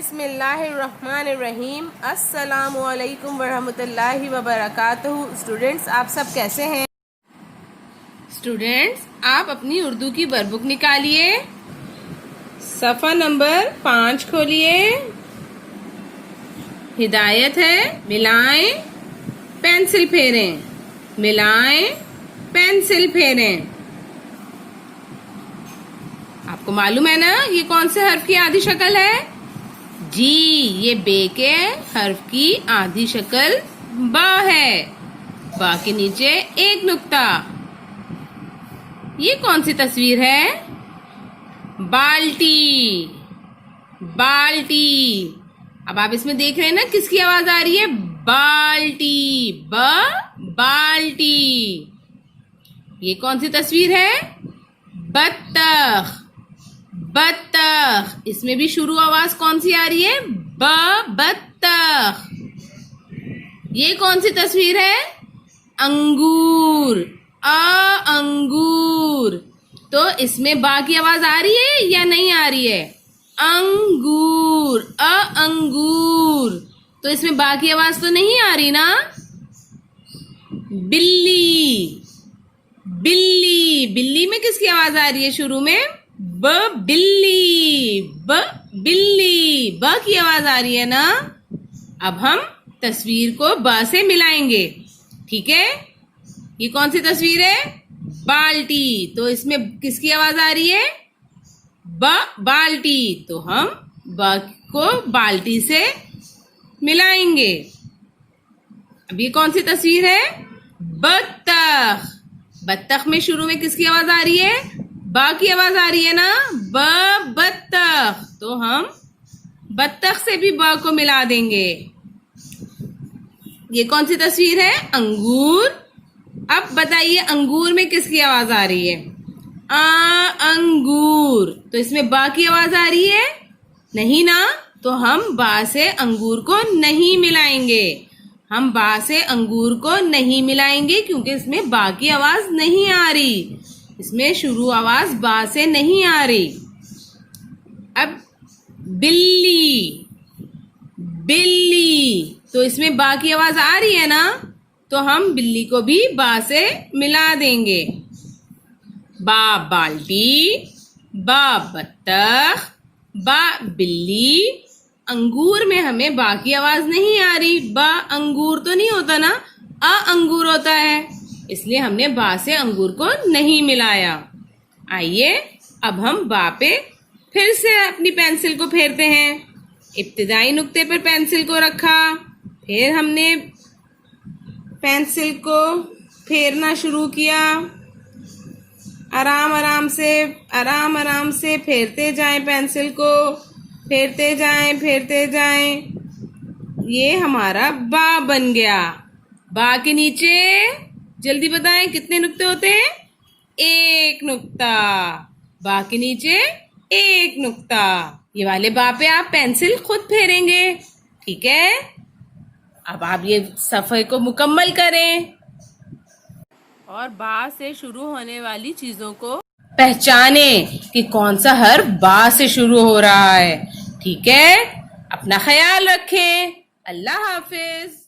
बिस्मिल्लाहिर्रहमानिर्रहीम। अस्सलामुअलैकुम वरहमतुल्लाहि वबरकातुहू। स्टूडेंट्स, आप सब कैसे हैं? स्टूडेंट्स, आप अपनी उर्दू की वर्कबुक निकालिए, सफ़ा नंबर 5 खोलिए। हिदायत है, मिलाएं, पेंसिल फेरें, मिलाएं, पेंसिल फेरें। आपको मालूम है ना ये कौन से हर्फ की आधी शक्ल है? जी, ये बे के हर्फ की आधी शक्ल बा है। बा के नीचे एक नुक्ता। ये कौन सी तस्वीर है? बाल्टी, बाल्टी। अब आप इसमें देख रहे हैं ना किसकी आवाज आ रही है? बाल्टी, बाल्टी। ये कौन सी तस्वीर है? बत्तख, बत्तख। इसमें भी शुरू आवाज कौन सी आ रही है? बत्तख। ये कौन सी तस्वीर है? अंगूर, अंगूर। तो इसमें बा की आवाज आ रही है या नहीं आ रही है? अंगूर, अंगूर। तो इसमें बा की आवाज तो नहीं आ रही ना? बिल्ली, बिल्ली। बिल्ली में किसकी आवाज आ रही है शुरू में? बिल्ली, बिल्ली। ब की आवाज आ रही है ना? अब हम तस्वीर को ब से मिलाएंगे, ठीक है? ये कौन सी तस्वीर है? बाल्टी। तो इसमें किसकी आवाज आ रही है? बाल्टी। तो हम ब को बाल्टी से मिलाएंगे। अब ये कौन सी तस्वीर है? बत्तख। बत्तख में शुरू में किसकी आवाज आ रही है? बा की आवाज आ रही है ना? बत्तख। तो हम बत्तख से भी बा को मिला देंगे। ये कौन सी तस्वीर है? अंगूर। अब बताइए अंगूर में किसकी आवाज आ रही है? अंगूर। तो इसमें बा की आवाज आ रही है? नहीं ना? तो हम बा से अंगूर को नहीं मिलाएंगे। हम बा से अंगूर को नहीं मिलाएंगे क्योंकि इसमें बा की आवाज नहीं आ रही। इसमें शुरू आवाज बा से नहीं आ रही। अब बिल्ली, बिल्ली। तो इसमें बा की आवाज आ रही है ना? तो हम बिल्ली को भी बा से मिला देंगे। बा बाल्टी, बा बत्तख, बा बिल्ली। अंगूर में हमें बा की आवाज नहीं आ रही। बा अंगूर तो नहीं होता ना, अंगूर होता है, इसलिए हमने बा से अंगूर को नहीं मिलाया। आइए अब हम बा पे फिर से अपनी पेंसिल को फेरते हैं। इब्तिदाई नुक्ते पर पेंसिल को रखा, फिर हमने पेंसिल को फेरना शुरू किया। आराम आराम से फेरते जाएं पेंसिल को, फेरते जाएं, फेरते जाएं। ये हमारा बा बन गया। बा के नीचे जल्दी बताएं कितने नुक्ते होते हैं? एक नुक्ता। बा के नीचे एक नुक्ता। ये वाले बा पे आप पेंसिल खुद फेरेंगे, ठीक है? अब आप ये सफ़े को मुकम्मल करें और बा से शुरू होने वाली चीजों को पहचाने कि कौन सा हर्फ बा से शुरू हो रहा है, ठीक है? अपना ख्याल रखें। अल्लाह हाफिज।